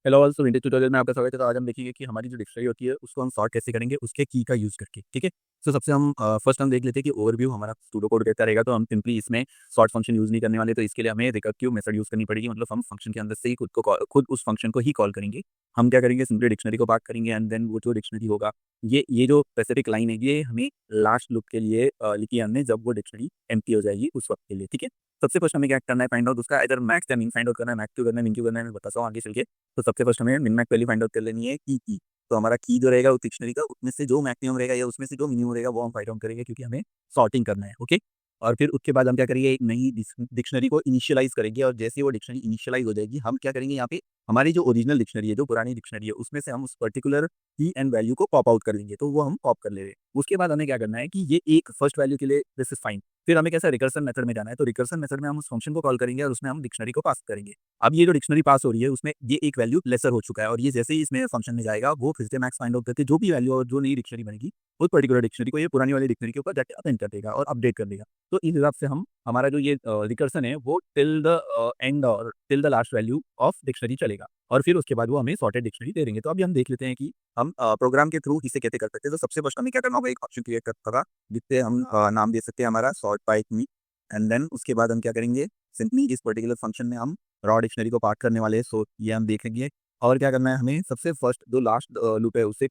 Hello all, सो vintage tutorial में आपका स्वागत है। तो आज हम देखेंगे कि हमारी जो डिक्शनरी होती है उसको हम सॉर्ट कैसे करेंगे उसके की का यूज़ करके, ठीक है। सो सबसे हम फर्स्ट हम देख लेते हैं कि ओवरव्यू हमारा सूडो कोड कैसा रहेगा। तो हम सिंपली इसमें सॉर्ट फंक्शन यूज़ नहीं करने वाले, तो इसके लिए हमें रिकर्सिव मेथड यूज़ करनी पड़ेगी। मतलब हम फंक्शन के अंदर से ही खुद उस फंक्शन को ही कॉल करेंगे। हम क्या करेंगे, सिंपली डिक्शनरी को पास करेंगे एंड देन वो जो डिक्शनरी होगा, ये जो स्पेसिफिक लाइन है ये हमें लास्ट लूप के लिए लिखी है हमने, जब वो डिक्शनरी एम्प्टी हो जाएगी उस वक्त के लिए, ठीक है। सबसे फर्स्ट हमें क्या करना है, फाइंड आउट उसका इधर मैक्स या मिन फाइंड आउट करना है। मैक्स क्यों करना है, मिन क्यों करना है, मैं बताता हूँ आगे चल के। तो सबसे फर्स्ट हमें min max value find out कर लेनी है की। तो हमारा की जो रहेगा उस डिक्शनरी का, उसमें से जो मैक्सिमम रहेगा या उसमें से जो मिनिमम रहेगा वो हम फाइंड आउट करेंगे, क्योंकि हमें सॉर्टिंग करना है, ओके। और फिर उसके बाद हम क्या करेंगे, एक नई डिक्शनरी को इनिशियलाइज करेंगे। और जैसे ही वो डिक्शनरी इनिशियलाइज हो जाएगी, हम क्या करेंगे, यहाँ पे हमारी जो ओरिजिनल डिक्शनरी है, जो पुरानी डिक्शनरी है, उसमें से हम उस पर्टिकुलर की एंड वैल्यू को पॉप आउट कर लेंगे। तो वो हम पॉप कर ले रहे हैं। उसके बाद हमें क्या करना है कि ये एक फर्स्ट वैल्यू के लिए दिस इज फाइन। फिर हमें कैसा रिकर्सन मेथड में जाना है। तो रिकर्सन मेथड में हम उस फंक्शन को कॉल करेंगे और उसमें हम डिक्शनरी को पास करेंगे। अब ये जो डिक्शनरी पास हो रही है उसमें ये एक वैल्यू लेसर हो चुका है, और ये जैसे ही इसमें फंक्शन में जाएगा वो फिर से मैक्स फाइंड आउट करके जो भी वैल्यू और जो नई डिक्शनरी बनेगी उस पर्टिकुलर डिक्शनरी को ये पुरानी वाली डिक्शनरी के ऊपर जाके अपेंड कर देगा और अपडेट कर देगा। तो इस हिसाब से हम हमारा जो ये रिकर्सन है वो टिल द एंड और till the last value of dictionary चलेगा, और फिर उसके बाद वो हमें सॉर्टेड डिक्शनरी दे देंगे। तो अभी हम देख लेते हैं कि हम प्रोग्राम के थ्रू इसे कैसे कर सकते हैं। तो सबसे फर्स्ट हमें क्या करना होगा, एक ऑप्शन क्रिएट करना होगा जिससे हम नाम दे सकते हैं हमारा सॉर्ट बाय की। एंड देन उसके बाद हम क्या करेंगे, सिंपली इस पर्टिकुलर फंक्शन में हम रॉ डिक्शनरी को पास करने वाले हैं। सो ये हम देखेंगे। और क्या करना है, हमें सबसे फर्स्ट जो लास्ट लूप है उसे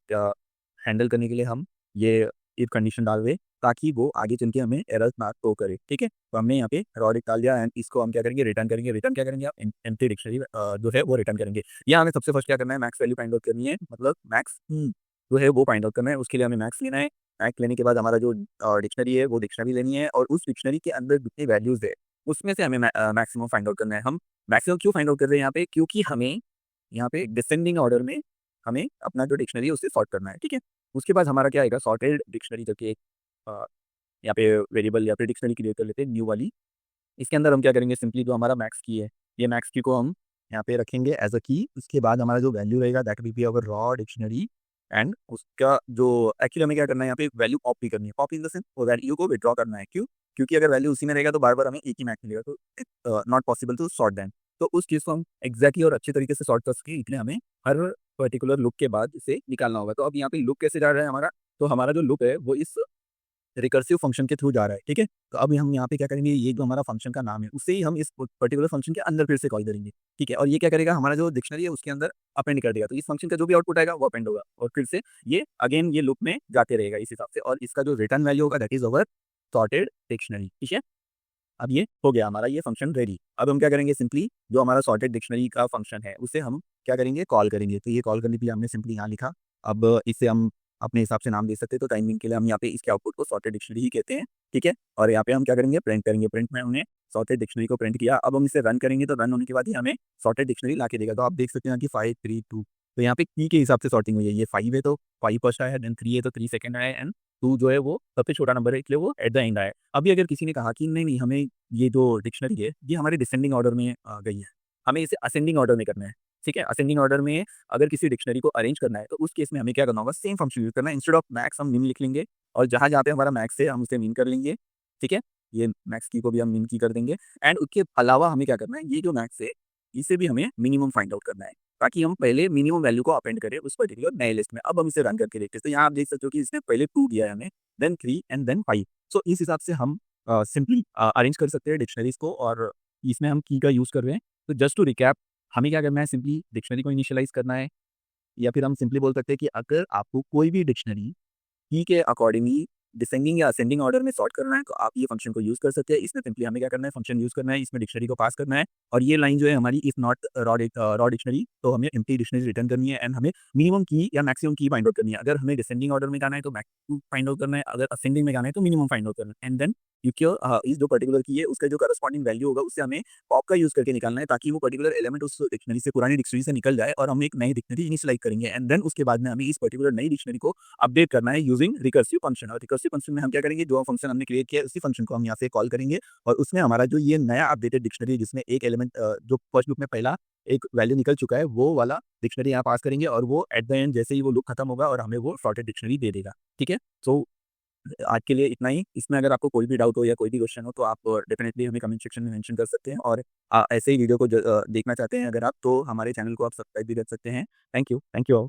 हैंडल करने के लिए हम ये इफ कंडीशन डाल रहे, ताकि वो आगे चल के हमें एरर्स ना थ्रो करे, ठीक है। तो हमने यहाँ पे रॉ डाल दिया एंड इसको हम क्या करेंगे, रिटर्न करेंगे। रिटर्न क्या करेंगे, आप एम्प्टी डिक्शनरी जो है वो रिटर्न करेंगे। यहाँ हमें सबसे फर्स्ट क्या करना है, मैक्स वैल्यू फाइंड आउट करनी है, मतलब मैक्स जो है वो फाइंड आउट करना है। उसके लिए हमें मैक्स लेना है। मैक्स लेने के बाद हमारा जो डिक्शनरी है वो डिक्शनरी लेनी है, और उस डिक्शनरी के अंदर जितनी वैल्यूज है उसमें से हमें मैक्सिमम फाइंड आउट करना है। हम मैक्सिमम क्यों फाइंड आउट कर रहे हैं यहाँ पे, क्योंकि हमें यहाँ पे डिसेंडिंग ऑर्डर में हमें अपना जो डिक्शनरी है उससे सॉर्ट करना है, ठीक है। उसके बाद हमारा क्या आएगा, सॉर्टेड डिक्शनरी करके एक यहाँ पे वेरिएबल या फिर डिक्शनरी क्रिएट कर लेते हैं न्यू वाली। इसके अंदर हम क्या करेंगे, सिंपली जो हमारा मैक्स की है, ये मैक्स की को हम यहाँ पे रखेंगे एज अ की। उसके बाद हमारा जो वैल्यू रहेगा that will be our raw dictionary. And उसका जो एक्चुअली हमें क्या करना है, यहाँ पे वैल्यू कॉपी करनी है। कॉपी इन द सेंस वो वैल्यू को विड्रॉ करना है। क्यों, क्योंकि अगर वैल्यू उसी में रहेगा तो बार बार हमें एक ही मैक्स मिलेगा, तो not possible to sort them. तो उस चीज़ को हम एक्जैक्टली और अच्छे तरीके से सॉर्ट कर सके, इसलिए हमें हर पर्टिकुलर लुक के बाद इसे निकालना होगा। तो अब यहाँ पे लुक कैसे जा रहा है हमारा, तो हमारा जो लुक है वो इस रिकर्सिव फंक्शन के थ्रू जा रहा है, ठीक है। तो अब हम यहाँ पे क्या करेंगे, ये जो हमारा फंक्शन का नाम है उसे ही हम इस पर्टिकुलर फंक्शन के अंदर फिर से कॉल करेंगे, ठीक है। और ये क्या करेगा, हमारा जो डिक्शनरी है उसके अंदर अपेंड कर देगा। तो इस फंक्शन का जो भी आउटपुट आएगा वो अपेंड होगा, और फिर से ये अगेन ये लूप में जाते रहेगा इस हिसाब से। और इसका जो रिटर्न वैल्यू होगा that is our sorted dictionary, ठीक है। अब ये हो गया हमारा ये फंक्शन रेडी। अब हम क्या करेंगे, सिंपली जो हमारा सॉर्टेड डिक्शनरी का फंक्शन है उसे हम क्या करेंगे, कॉल करेंगे। तो ये कॉल करने के लिए हमने सिंपली यहाँ लिखा। अब इसे हम अपने हिसाब से नाम दे सकते हैं। तो टाइमिंग के लिए हम यहाँ पे इसके आउटपुट को सॉर्टेड डिक्शनरी ही कहते हैं, ठीक है। और यहाँ पे हम क्या करेंगे, प्रिंट करेंगे। प्रिंट में हमने सॉर्टेड डिक्शनरी को प्रिंट किया। अब हम इसे रन करेंगे, तो रन होने के बाद ही हमें सॉर्टेड डिक्शनरी ला के देगा। तो आप देख सकते हैं कि 5 3 2, तो यहाँ पे की के हिसाब से सॉर्टिंग हुई है। ये 5 है तो 5 फर्स्ट आया है, देन 3 है तो 3 सेकंड आया है, एंड 2 जो है वो सबसे छोटा नंबर है, इसलिए वो एट द एंड आया है। अभी अगर किसी ने कहा कि नहीं नहीं, हमें ये जो डिक्शनरी है ये हमारे डिसेंडिंग ऑर्डर में गई है, हमें इसे असेंडिंग ऑर्डर में करना है, ठीक है। असेंडिंग ऑर्डर में अगर किसी डिक्शनरी को अरेंज करना है तो उस केस में हमें क्या करना होगा, सेम फंक्शन यूज करना है। इंस्टेड ऑफ मैक्स हम मिन लिख लेंगे, और जहाँ जहाँ पे हमारा मैक्स है हम उसे मिन कर लेंगे, ठीक है। ये मैक्स की को भी हम मिन की कर देंगे। एंड उसके अलावा हमें क्या करना है, ये जो मैक्स है इसे भी हमें मिनिमम फाइंड आउट करना है, ताकि हम पहले मिनिमम वैल्यू को अपेंड करें उस पर्टिकुलर नए लिस्ट में। अब हम इसे रन करके देखते हैं। तो यहाँ आप देख सकते हो कि इसने पहले 2 दिया है हमें, देन 3 एंड देन 5। सो इस हिसाब से हम सिंपली अरेंज कर सकते हैं डिक्शनरीज को, और इसमें हम की का यूज़ कर रहे हैं। तो जस्ट टू रिकैप, हमें क्या करना है, सिंपली डिक्शनरी को इनिशियलाइज़ करना है, या फिर हम सिंपली बोल सकते हैं कि अगर आपको कोई भी डिक्शनरी की के अकॉर्डिंगली डिसेंडिंग या असेंडिंग ऑर्डर में सॉर्ट करना है, तो आप ये फंक्शन को यूज़ कर सकते हैं। इसमें सिंपली हमें क्या करना है, फंक्शन यूज़ करना है, इसमें डिक्शनरी को पास करना है। और ये लाइन जो है हमारी, इफ नॉट रॉ डिक्शनरी, तो हमें एम्प्टी डिक्शनरी रिटर्न करनी है। एंड हमें मिनिमम की या मैक्सिमम की फाइंड आउट करनी है। अगर हमें डिसेंडिंग ऑर्डर में जाना है तो मैक्सिमम फाइंड आउट करना है, अगर असेंडिंग में जाना है तो मिनिमम फाइंड आउट करना है। एंड देन क्योंकि इस जो पर्टिकुलर की है उसका जो करस्पॉन्डिंग वैल्यू होगा उससे हमें पॉप का यूज़ करके निकालना है, ताकि वो पर्टिकुलर एलिमेंट उस डिक्शनरी से, पुरानी डिक्शनरी से निकल जाए और हम एक नई डिक्शनरी इनिशियलाइज करेंगे। एंड देन उसके बाद में हमें इस पर्टिकुलर नई डिक्शनरी को अपडेट करना है यूजिंग रिकर्सिव फंक्शन। और रिकर्सिव फंक्शन में हम क्या करेंगे, जो फंक्शन हमने क्रिएट किया है उसी फंक्शन को हम यहाँ से कॉल करेंगे, और उसमें हमारा जो ये नया अपडेटेड डिक्शनरी है जिसमें एक एलिमेंट जो फर्स्ट लूप में पहला एक वैल्यू निकल चुका है वो वाला डिक्शनरी यहाँ पास करेंगे, और वो एट द एंड जैसे ही वो लूप खत्म होगा और हमें वो सॉर्टेड डिक्शनरी दे देगा, ठीक है। सो आज के लिए इतना ही। इसमें अगर आपको कोई भी डाउट हो या कोई भी क्वेश्चन हो तो आप डेफिनेटली हमें कमेंट सेक्शन में मेंशन कर सकते हैं, और ऐसे ही वीडियो को देखना चाहते हैं अगर आप, तो हमारे चैनल को आप सब्सक्राइब भी कर सकते हैं। Thank you all.